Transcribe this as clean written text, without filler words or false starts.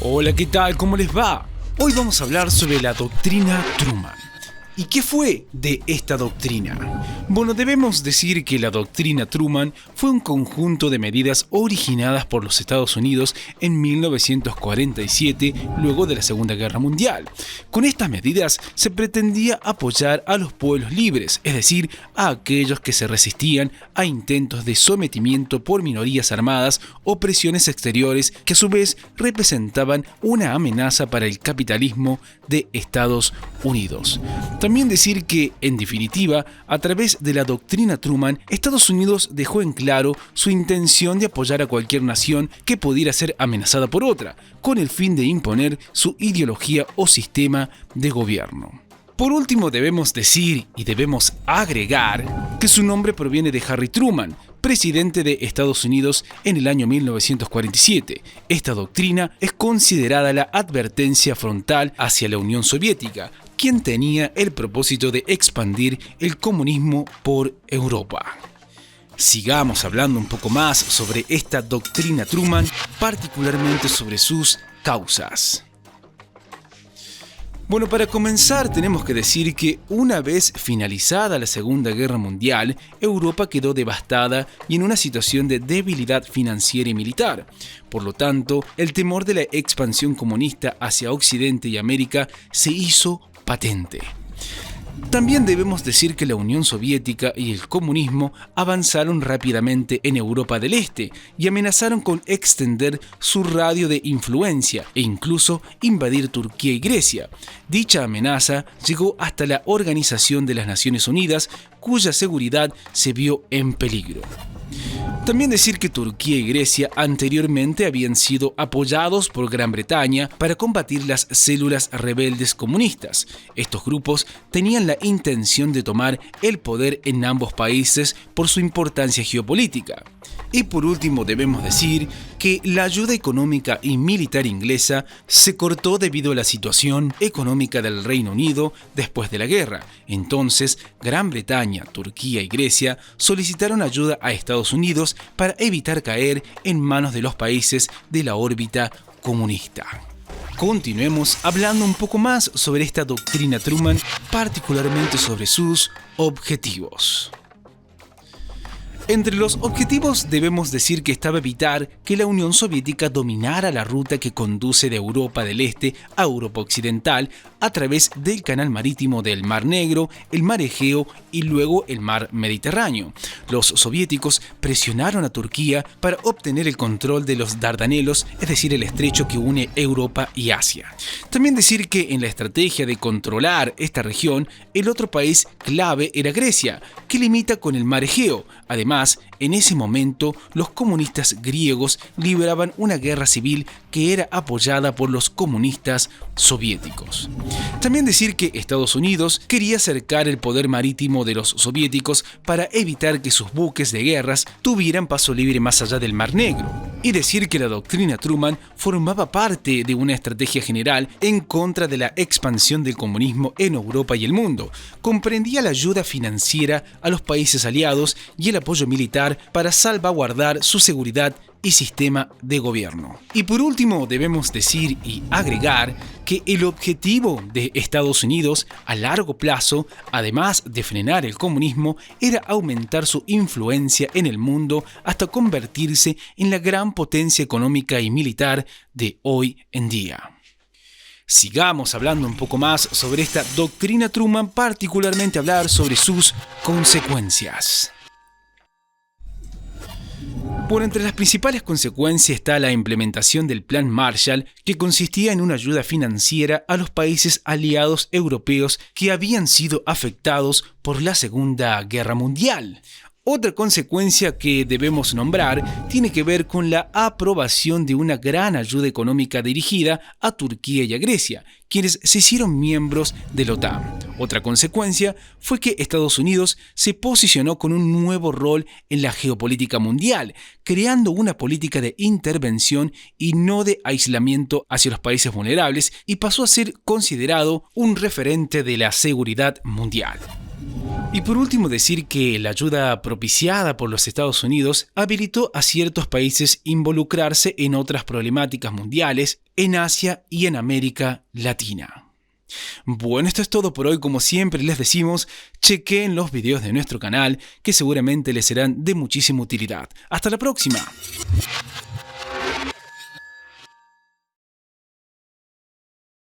Hola, ¿qué tal? ¿Cómo les va? Hoy vamos a hablar sobre la doctrina Truman. ¿Y qué fue de esta doctrina? Bueno, debemos decir que la doctrina Truman fue un conjunto de medidas originadas por los Estados Unidos en 1947, luego de la Segunda Guerra Mundial. Con estas medidas se pretendía apoyar a los pueblos libres, es decir, a aquellos que se resistían a intentos de sometimiento por minorías armadas o presiones exteriores que a su vez representaban una amenaza para el capitalismo de Estados Unidos. También decir que, en definitiva, a través de la doctrina Truman, Estados Unidos dejó en claro su intención de apoyar a cualquier nación que pudiera ser amenazada por otra, con el fin de imponer su ideología o sistema de gobierno. Por último, debemos decir y debemos agregar que su nombre proviene de Harry Truman, presidente de Estados Unidos en el año 1947. Esta doctrina es considerada la advertencia frontal hacia la Unión Soviética, quien tenía el propósito de expandir el comunismo por Europa. Sigamos hablando un poco más sobre esta doctrina Truman, particularmente sobre sus causas. Bueno, para comenzar tenemos que decir que una vez finalizada la Segunda Guerra Mundial, Europa quedó devastada y en una situación de debilidad financiera y militar. Por lo tanto, el temor de la expansión comunista hacia Occidente y América se hizo patente. También debemos decir que la Unión Soviética y el comunismo avanzaron rápidamente en Europa del Este y amenazaron con extender su radio de influencia e incluso invadir Turquía y Grecia. Dicha amenaza llegó hasta la Organización de las Naciones Unidas, cuya seguridad se vio en peligro. También decir que Turquía y Grecia anteriormente habían sido apoyados por Gran Bretaña para combatir las células rebeldes comunistas. Estos grupos tenían la intención de tomar el poder en ambos países por su importancia geopolítica. Y por último debemos decir que la ayuda económica y militar inglesa se cortó debido a la situación económica del Reino Unido después de la guerra. Entonces, Gran Bretaña, Turquía y Grecia solicitaron ayuda a Estados Unidos para evitar caer en manos de los países de la órbita comunista. Continuemos hablando un poco más sobre esta doctrina Truman, particularmente sobre sus objetivos. Entre los objetivos debemos decir que estaba evitar que la Unión Soviética dominara la ruta que conduce de Europa del Este a Europa Occidental a través del canal marítimo del Mar Negro, el Mar Egeo y luego el Mar Mediterráneo. Los soviéticos presionaron a Turquía para obtener el control de los Dardanelos, es decir, el estrecho que une Europa y Asia. También decir que en la estrategia de controlar esta región, el otro país clave era Grecia, que limita con el Mar Egeo. Además, en ese momento, los comunistas griegos libraban una guerra civil que era apoyada por los comunistas soviéticos. También decir que Estados Unidos quería acercar el poder marítimo de los soviéticos para evitar que sus buques de guerras tuvieran paso libre más allá del Mar Negro. Y decir que la doctrina Truman formaba parte de una estrategia general en contra de la expansión del comunismo en Europa y el mundo. Comprendía la ayuda financiera a los países aliados y el apoyo militar para salvaguardar su seguridad y sistema de gobierno. Y por último, debemos decir y agregar que el objetivo de Estados Unidos a largo plazo, además de frenar el comunismo, era aumentar su influencia en el mundo hasta convertirse en la gran potencia económica y militar de hoy en día. Sigamos hablando un poco más sobre esta doctrina Truman, particularmente hablar sobre sus consecuencias. Por entre las principales consecuencias está la implementación del Plan Marshall, que consistía en una ayuda financiera a los países aliados europeos que habían sido afectados por la Segunda Guerra Mundial. Otra consecuencia que debemos nombrar tiene que ver con la aprobación de una gran ayuda económica dirigida a Turquía y a Grecia, quienes se hicieron miembros de la OTAN. Otra consecuencia fue que Estados Unidos se posicionó con un nuevo rol en la geopolítica mundial, creando una política de intervención y no de aislamiento hacia los países vulnerables, y pasó a ser considerado un referente de la seguridad mundial. Y por último decir que la ayuda propiciada por los Estados Unidos habilitó a ciertos países involucrarse en otras problemáticas mundiales, en Asia y en América Latina. Bueno, esto es todo por hoy. Como siempre les decimos, chequen los videos de nuestro canal que seguramente les serán de muchísima utilidad. ¡Hasta la próxima!